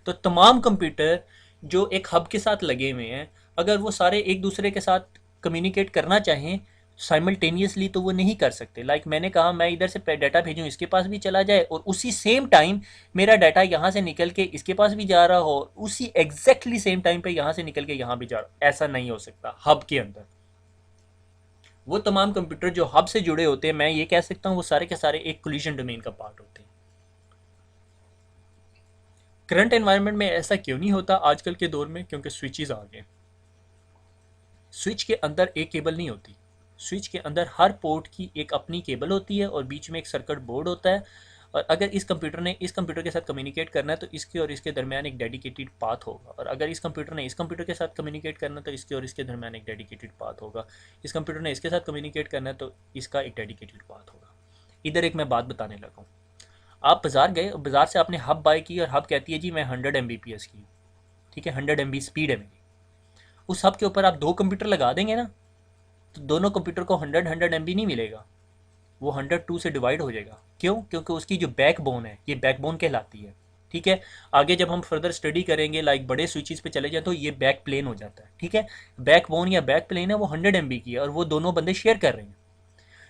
तो तमाम कंप्यूटर जो एक हब के साथ लगे हुए हैं, अगर वो सारे एक दूसरे के साथ कम्युनिकेट करना चाहें साइमल्टेनियसली तो वो नहीं कर सकते। लाइक मैंने कहा मैं इधर से डाटा भेजूँ इसके पास भी चला जाए और उसी सेम टाइम मेरा डाटा यहाँ से निकल के इसके पास भी जा रहा हो, उसी एग्जैक्टली सेम टाइम पे यहाँ से निकल के यहाँ भी जा रहा, ऐसा नहीं हो सकता हब के अंदर। वो तमाम कंप्यूटर जो हब से जुड़े होते हैं, मैं ये कह सकता हूँ वो सारे के सारे एक कोलिजन डोमेन का पार्ट होते हैं। करंट एनवायरनमेंट में ऐसा क्यों नहीं होता आजकल के दौर में? क्योंकि स्विचेस आ गए। स्विच के अंदर एक केबल नहीं होती, स्विच के अंदर हर पोर्ट की एक अपनी केबल होती है और बीच में एक सर्किट बोर्ड होता है। और अगर इस कंप्यूटर ने इस कंप्यूटर के साथ कम्युनिकेट करना है तो इसके और इसके दरमियान एक डेडिकेटेड पाथ होगा, और अगर इस कंप्यूटर ने इस कंप्यूटर के साथ कम्युनिकेट करना है तो इसके और इसके दरमियान एक डेडिकेटेड पाथ होगा। इस कंप्यूटर ने इसके साथ कम्युनिकेट करना है तो इसका एक डेडिकेटेड पाथ होगा। इधर एक मैं बात बताने लगा हूँ। आप बाजार गए, बाजार से आपने हब बाय की और हब कहती है जी मैं 100 Mbps की हूँ। ठीक है, 100 MB स्पीड है मेरी। उस हब के ऊपर आप दो कंप्यूटर लगा देंगे ना तो दोनों कंप्यूटर को 100 MB नहीं मिलेगा, वो 102 से डिवाइड हो जाएगा। क्यों? क्योंकि उसकी जो बैकबोन है, ये बैकबोन कहलाती है। ठीक है, आगे जब हम फर्दर स्टडी करेंगे लाइक बड़े स्विचेस पे चले जाए तो ये बैक प्लेन हो जाता है। ठीक है, बैकबोन या बैक प्लेन है वो 100 MB की है और वो दोनों बंदे शेयर कर रहे हैं।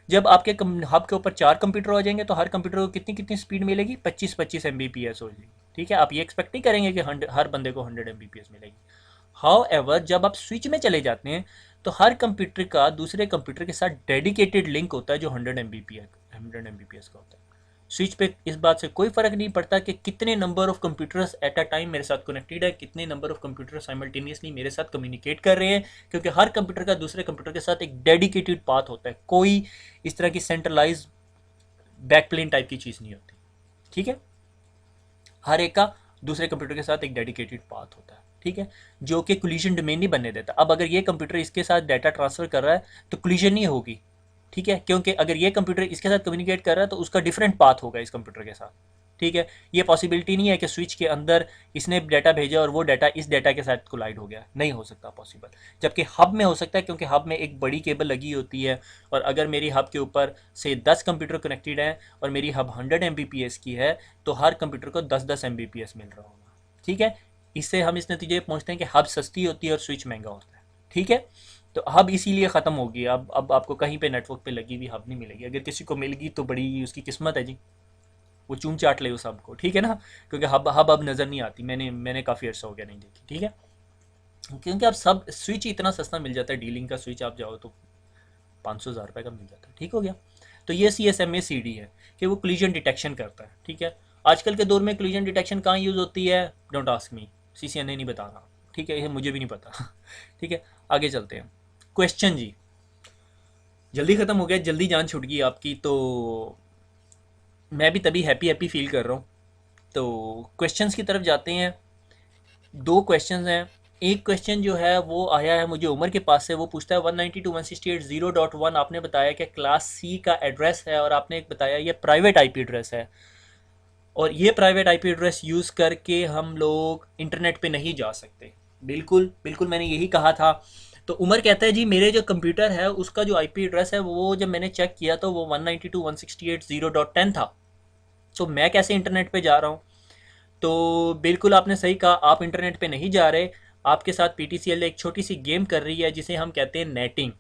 जब आपके हब के ऊपर 4 कंप्यूटर हो जाएंगे तो हर कंप्यूटर को कितनी कितनी स्पीड मिलेगी? 25-25 Mbps हो जाएगी। ठीक है, आप ये एक्सपेक्ट नहीं करेंगे कि हर बंदे को 100 Mbps मिलेगी। हाउ एवर जब आप स्विच में चले जाते हैं तो हर कंप्यूटर का दूसरे कंप्यूटर के साथ डेडिकेटेड लिंक होता है जो 100 Mbps का होता है। स्विच पे इस बात से कोई फर्क नहीं पड़ता कि कितने number of computers at a time मेरे साथ कनेक्टेड है, कितने नंबर ऑफ कंप्यूटर साइमल्टेनियसली मेरे साथ कम्युनिकेट कर रहे हैं, क्योंकि हर कंप्यूटर का दूसरे कंप्यूटर के साथ एक डेडिकेटेड पाथ होता है। कोई इस तरह की सेंट्रलाइज बैकप्लेन टाइप की चीज़ नहीं होती। ठीक है, हर एक का दूसरे कंप्यूटर के साथ एक डेडिकेटेड पाथ होता है। ठीक है, जो कि कोलिजन डोमेन नहीं बनने देता। अब अगर ये कंप्यूटर इसके साथ डाटा ट्रांसफर कर रहा है तो कोलिजन नहीं होगी। ठीक है, क्योंकि अगर ये कंप्यूटर इसके साथ कम्युनिकेट कर रहा है तो उसका डिफरेंट पाथ होगा इस कंप्यूटर के साथ। ठीक है, ये पॉसिबिलिटी नहीं है कि स्विच के अंदर इसने डाटा भेजा और वो डाटा इस डाटा के साथ कोलाइड हो गया, नहीं हो सकता पॉसिबल। जबकि हब में हो सकता है, क्योंकि हब में एक बड़ी केबल लगी होती है और अगर मेरी हब के ऊपर से 10 कंप्यूटर कनेक्टेड हैं और मेरी हब 100 Mbps की है तो हर कंप्यूटर को 10-10 Mbps मिल रहा होगा। ठीक है, इससे हम इस नतीजे पर पहुंचते हैं कि हब सस्ती होती है और स्विच महंगा होता है। ठीक है, तो हब इसीलिए ख़त्म होगी। अब आपको कहीं पे नेटवर्क पे लगी हुई हब नहीं मिलेगी। अगर किसी को मिल गई तो बड़ी उसकी किस्मत है जी, वो चूम चाट ले उस हब को। ठीक है ना, क्योंकि हब हब अब नज़र नहीं आती, मैंने काफ़ी अर्सा हो गया नहीं देखी। ठीक है, क्योंकि अब सब स्विच इतना सस्ता मिल जाता है, डीलिंग का स्विच आप जाओ तो 500,000 रुपये का मिल जाता है। ठीक हो गया। तो ये CSMA-CD है कि वो कोलिजन डिटेक्शन करता है। ठीक है, आजकल के दौर में कोलिजन डिटेक्शन कहाँ यूज़ होती है? डोंट आस्क मी, CCNA नहीं बता रहा। ठीक है, ये मुझे भी नहीं पता। ठीक है, आगे चलते हैं। क्वेश्चन जी, जल्दी ख़त्म हो गया, जल्दी जान छूट गई आपकी, तो मैं भी तभी हैप्पी हैप्पी फील कर रहा हूँ। तो क्वेश्चंस की तरफ जाते हैं। दो क्वेश्चंस हैं। एक क्वेश्चन जो है वो आया है मुझे उमर के पास से, वो पूछता है 192.168.0.1 आपने बताया कि क्लास सी का एड्रेस है और आपने एक बताया ये प्राइवेट आईपी एड्रेस है और ये प्राइवेट आईपी एड्रेस यूज़ करके हम लोग इंटरनेट पे नहीं जा सकते। बिल्कुल बिल्कुल, मैंने यही कहा था। तो उमर कहता है जी मेरे जो कंप्यूटर है उसका जो आईपी एड्रेस है वो जब मैंने चेक किया तो वो 192.168.0.10 था। तो मैं कैसे इंटरनेट पे जा रहा हूँ? तो बिल्कुल आपने सही कहा, आप इंटरनेट पे नहीं जा रहे। आपके साथ PTCL एक छोटी सी गेम कर रही है जिसे हम कहते हैं नेटिंग।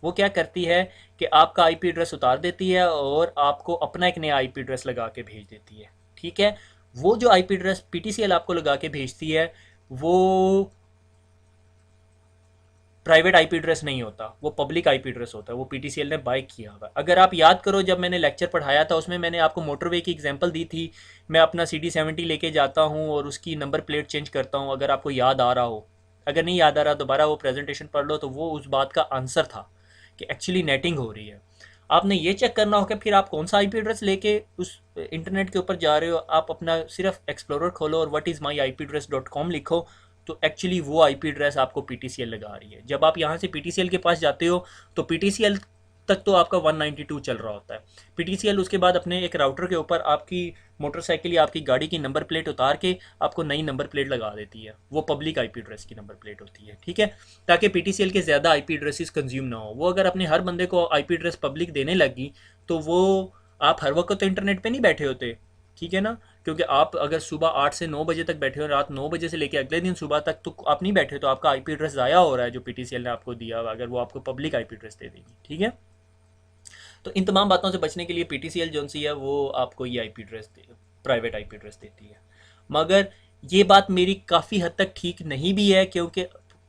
वो क्या करती है कि आपका आईपी एड्रेस उतार देती है और आपको अपना एक नया आईपी एड्रेस लगा के भेज देती है। ठीक है, वो जो आईपी एड्रेस PTCL आपको लगा के भेजती है वो प्राइवेट आईपी एड्रेस नहीं होता, वो पब्लिक आईपी एड्रेस होता है, वो पीटीसीएल ने बाय किया हुआ। अगर आप याद करो जब मैंने लेक्चर पढ़ाया था उसमें मैंने आपको मोटरवे की एग्जांपल दी थी, मैं अपना CD70 लेके जाता हूँ और उसकी नंबर प्लेट चेंज करता हूँ, अगर आपको याद आ रहा हो, अगर नहीं याद आ रहा दोबारा वो प्रेजेंटेशन पढ़ लो, तो वो उस बात का आंसर था कि एक्चुअली नेटिंग हो रही है। आपने ये चेक करना होगा फिर आप कौन सा आईपी एड्रेस लेके उस इंटरनेट के ऊपर जा रहे हो। आप अपना सिर्फ एक्सप्लोरर खोलो और whatismyipdress.com लिखो, तो एक्चुअली वो आईपी एड्रेस आपको पीटीसीएल लगा रही है। जब आप यहाँ से पीटीसीएल के पास जाते हो तो पीटीसीएल तक तो आपका 192 चल रहा होता है। पीटीसीएल उसके बाद अपने एक राउटर के ऊपर आपकी मोटरसाइकिल या आपकी गाड़ी की नंबर प्लेट उतार के आपको नई नंबर प्लेट लगा देती है, वो पब्लिक आईपी एड्रेस की नंबर प्लेट होती है, ठीक है, ताकि पीटीसीएल के ज़्यादा आईपी एड्रेसेस कंज्यूम ना हो। वो अगर अपने हर बंदे को आईपी एड्रेस पब्लिक देने लगी तो वो आप हर वक्त तो इंटरनेट पे नहीं बैठे होते, ठीक है ना, क्योंकि आप अगर सुबह 8 से 9 बजे तक बैठे हो, रात 9 बजे से लेकर अगले दिन सुबह तक तो आप नहीं बैठे, तो आपका आईपी एड्रेस ज़ाया हो रहा है जो पीटीसीएल ने आपको दिया, अगर वो आपको पब्लिक आईपी एड्रेस दे देगी, ठीक है। तो इन तमाम बातों से बचने के लिए पीटीसीएल जो सी है वो आपको ये IP address private IP address देती है। मगर ये बात मेरी काफ़ी हद तक ठीक नहीं भी है, क्योंकि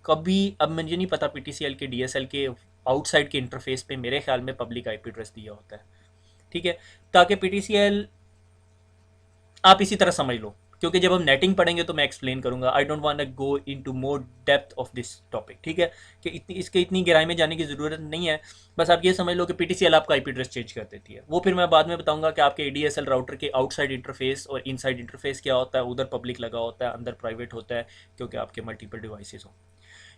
कभी, अब मुझे नहीं पता पीटीसीएल के डीएसएल के आउटसाइड के इंटरफेस पे मेरे ख्याल में पब्लिक आईपी एड्रेस दिया होता है, ठीक है, ताकि पीटीसीएल आप इसी तरह समझ लो, क्योंकि जब हम नेटिंग पढ़ेंगे तो मैं एक्सप्लेन करूंगा। I don't want to go into more depth of this topic, ठीक है, कि इतनी गहराई में जाने की ज़रूरत नहीं है। बस आप ये समझ लो कि पीटीसीएल आपका आईपी एड्रेस चेंज कर देती है। वो फिर मैं बाद में बताऊंगा कि आपके एडीएसएल राउटर के आउटसाइड इंटरफेस और इनसाइड इंटरफेस क्या होता है, उधर पब्लिक लगा होता है, अंदर प्राइवेट होता है, क्योंकि आपके मल्टीपल डिवाइसेस हों।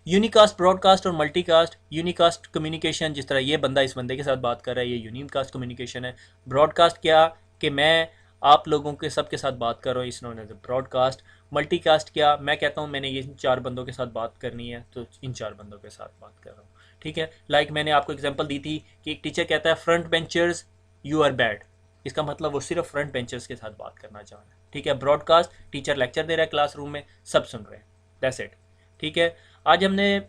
यूनिकास्ट, ब्रॉडकास्ट और मल्टीकास्ट। यूनिकास्ट कम्युनिकेशन, जिस तरह ये बंदा इस बंदे के साथ बात कर रहा है, ये यूनिकास्ट कम्युनिकेशन है। ब्रॉडकास्ट क्या, कि मैं आप लोगों के सबके साथ बात कर रहा हूँ, इस नोन एज ब्रॉडकास्ट। मल्टीकास्ट क्या, मैं कहता हूँ मैंने ये 4 बंदों के साथ बात करनी है तो इन 4 बंदों के साथ बात कर रहा हूँ, ठीक है। लाइक मैंने आपको एग्जांपल दी थी कि एक टीचर कहता है front benchers you are bad, इसका मतलब वो सिर्फ फ्रंट बेंचर्स के साथ बात करना चाह रहा है, ठीक है। ब्रॉडकास्ट, टीचर लेक्चर दे रहा है क्लासरूम में, सब सुन रहे हैं, दैट्स इट, ठीक है। आज हमने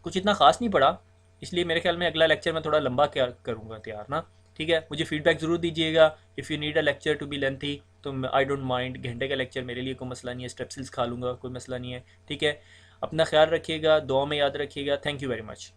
कुछ इतना ख़ास नहीं पढ़ा, इसलिए मेरे ख्याल में अगला लेक्चर मैं थोड़ा लंबा क्या करूँगा तैयार ना, ठीक है। मुझे फीडबैक ज़रूर दीजिएगा। If you need a lecture to be lengthy तो आई डोंट माइंड, घंटे का लेक्चर मेरे लिए कोई मसला नहीं है, स्ट्रेप्सिल्स खा लूँगा, कोई मसला नहीं है, ठीक है। अपना ख्याल रखिएगा, दुआ में याद रखिएगा। Thank you very much.